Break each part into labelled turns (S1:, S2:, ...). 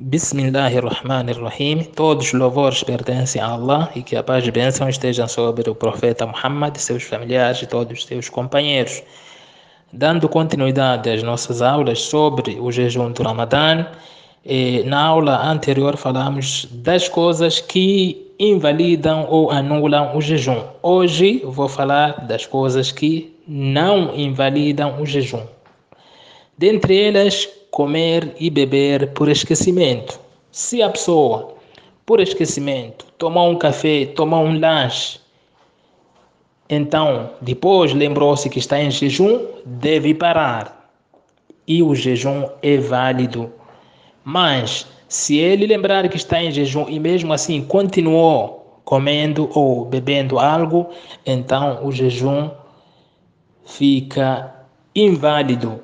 S1: Bismillahirrahmanirrahim. Todos os louvores pertencem a Allah e que a paz e bênção estejam sobre o profeta Muhammad, seus familiares e todos os seus companheiros. Dando continuidade às nossas aulas sobre o jejum do Ramadã, na aula anterior falamos das coisas que invalidam ou anulam o jejum. Hoje vou falar das coisas que não invalidam o jejum. Dentre elas, comer e beber por esquecimento. Se a pessoa, por esquecimento, tomar um café, tomar um lanche, então depois lembrou-se que está em jejum, deve parar. E o jejum é válido. Mas, se ele lembrar que está em jejum e mesmo assim continuou comendo ou bebendo algo, então o jejum fica inválido.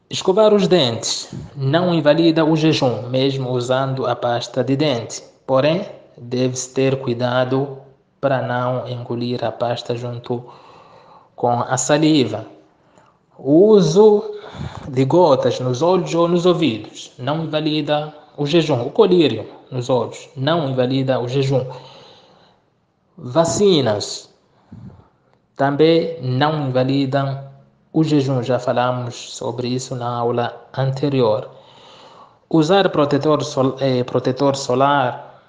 S1: Escovar os dentes não invalida o jejum, mesmo usando a pasta de dente. Porém, deve-se ter cuidado para não engolir a pasta junto com a saliva. O uso de gotas nos olhos ou nos ouvidos não invalida o jejum. O colírio nos olhos não invalida o jejum. Vacinas também não invalidam o jejum, já falamos sobre isso na aula anterior. Usar protetor solar,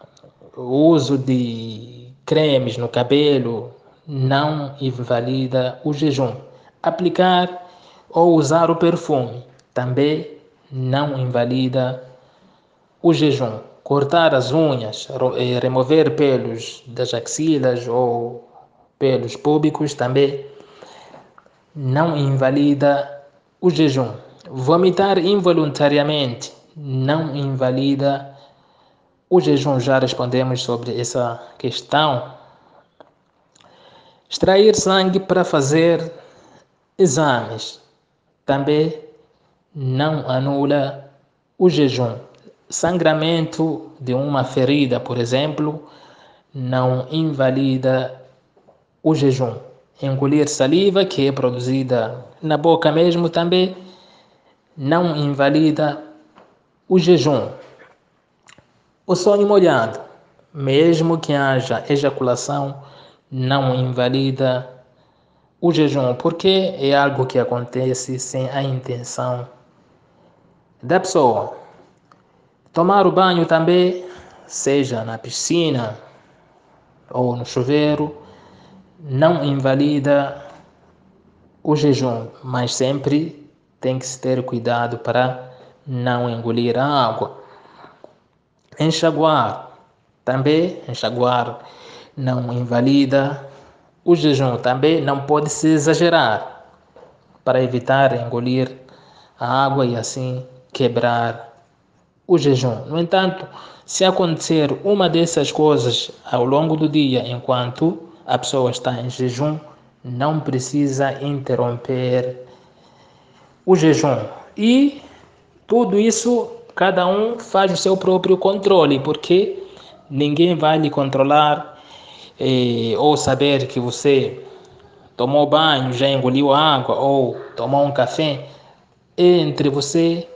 S1: o uso de cremes no cabelo não invalida o jejum. Aplicar ou usar o perfume também não invalida o jejum. Cortar as unhas, remover pelos das axilas ou pelos púbicos também não invalida o jejum. Vomitar involuntariamente não invalida o jejum. Já respondemos sobre essa questão. Extrair sangue para fazer exames também não anula o jejum. Sangramento de uma ferida, por exemplo, não invalida o jejum. Engolir saliva, que é produzida na boca mesmo, também não invalida o jejum. O sonho molhado, mesmo que haja ejaculação, não invalida o jejum, porque é algo que acontece sem a intenção da pessoa. Tomar o banho também, seja na piscina ou no chuveiro, não invalida o jejum, mas sempre tem que se ter cuidado para não engolir a água. Enxaguar não invalida o jejum, também não pode se exagerar para evitar engolir a água e assim quebrar o jejum. No entanto, se acontecer uma dessas coisas ao longo do dia enquanto a pessoa está em jejum, não precisa interromper o jejum. E tudo isso, cada um faz o seu próprio controle, porque ninguém vai lhe controlar ou saber que você tomou banho, já engoliu água ou tomou um café. É entre você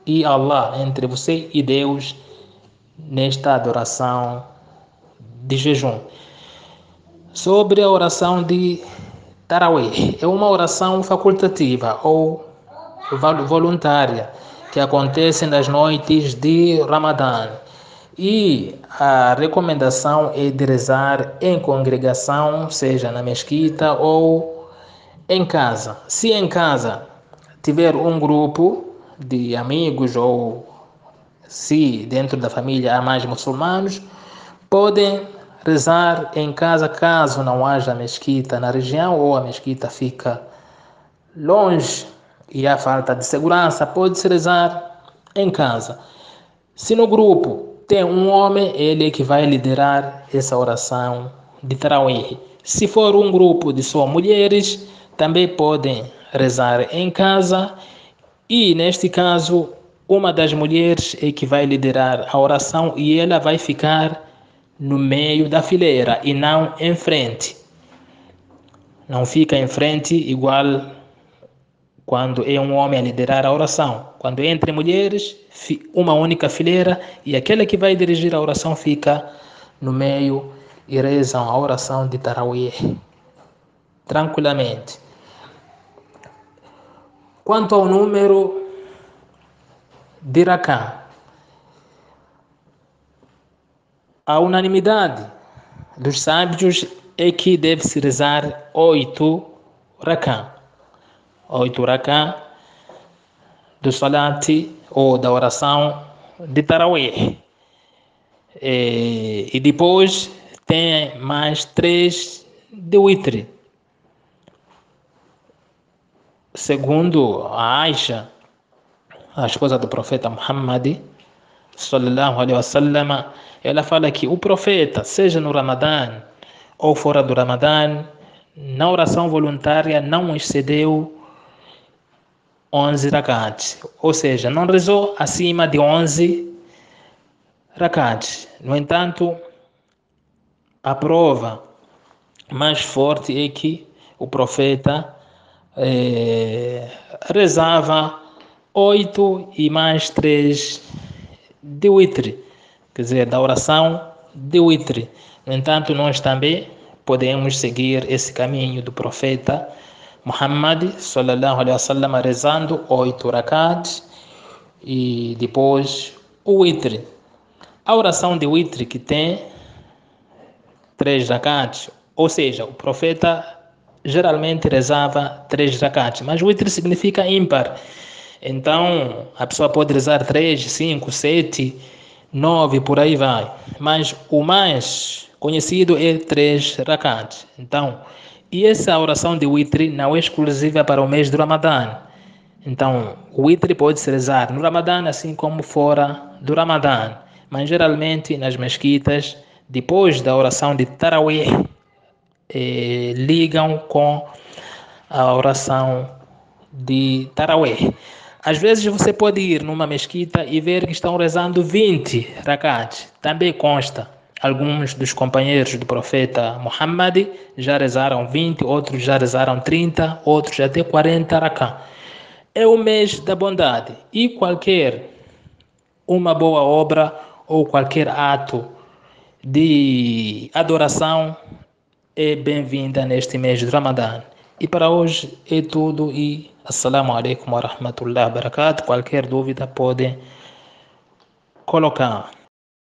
S1: e Allah, entre você e Deus, nesta adoração de jejum. Sobre a oração de Tarawih, é uma oração facultativa ou voluntária que acontece nas noites de Ramadã. E a recomendação é de rezar em congregação, seja na mesquita ou em casa. Se em casa tiver um grupo de amigos ou se dentro da família há mais muçulmanos, podem rezar em casa caso não haja mesquita na região ou a mesquita fica longe e há falta de segurança, pode-se rezar em casa. Se no grupo tem um homem, ele é que vai liderar essa oração de Tarawih. Se for um grupo de só mulheres, também podem rezar em casa e, neste caso, uma das mulheres é que vai liderar a oração e ela vai ficar no meio da fileira e não em frente. Não fica em frente igual quando é um homem a liderar a oração. Quando é entre mulheres, uma única fileira, e aquele que vai dirigir a oração fica no meio e rezam a oração de Tarawih tranquilamente. Quanto ao número de Rakã, a unanimidade dos sábios é que deve-se rezar 8 Rakã. 8 Rakã do Salat ou da oração de Tarawih. E depois tem mais 3 de Witr. Segundo a Aisha, a esposa do profeta Muhammad, sallallahu alaihi wasallam, ela fala que o profeta, seja no Ramadã ou fora do Ramadã, na oração voluntária não excedeu 11 rakats, ou seja, não rezou acima de 11 rakats. No entanto, a prova mais forte é que o profeta rezava 8 e mais 3 de Witr, quer dizer, da oração de Witr. No entanto, nós também podemos seguir esse caminho do profeta Muhammad sallallahu alaihi wasallam, rezando 8 rakats e depois o Witr. A oração de Witr, que tem 3 rakats, ou seja, o profeta geralmente rezava 3 rakats, mas Witr significa ímpar. Então, a pessoa pode rezar 3, 5, 7, 9, por aí vai. Mas o mais conhecido é 3 rakats. Então, e essa oração de Witr não é exclusiva para o mês do Ramadã. Então, o Witr pode se rezar no Ramadã, assim como fora do Ramadã. Mas geralmente nas mesquitas, depois da oração de Tarawih, ligam com a oração de Tarawih. Às vezes você pode ir numa mesquita e ver que estão rezando 20 rakats. Também consta. Alguns dos companheiros do profeta Muhammad já rezaram 20, outros já rezaram 30, outros até 40 rakats. É o mês da bondade e qualquer uma boa obra ou qualquer ato de adoração é bem-vinda neste mês de Ramadã. E para hoje é tudo e assalamu alaikum wa rahmatullahi wa barakatuh. Qualquer dúvida pode colocar.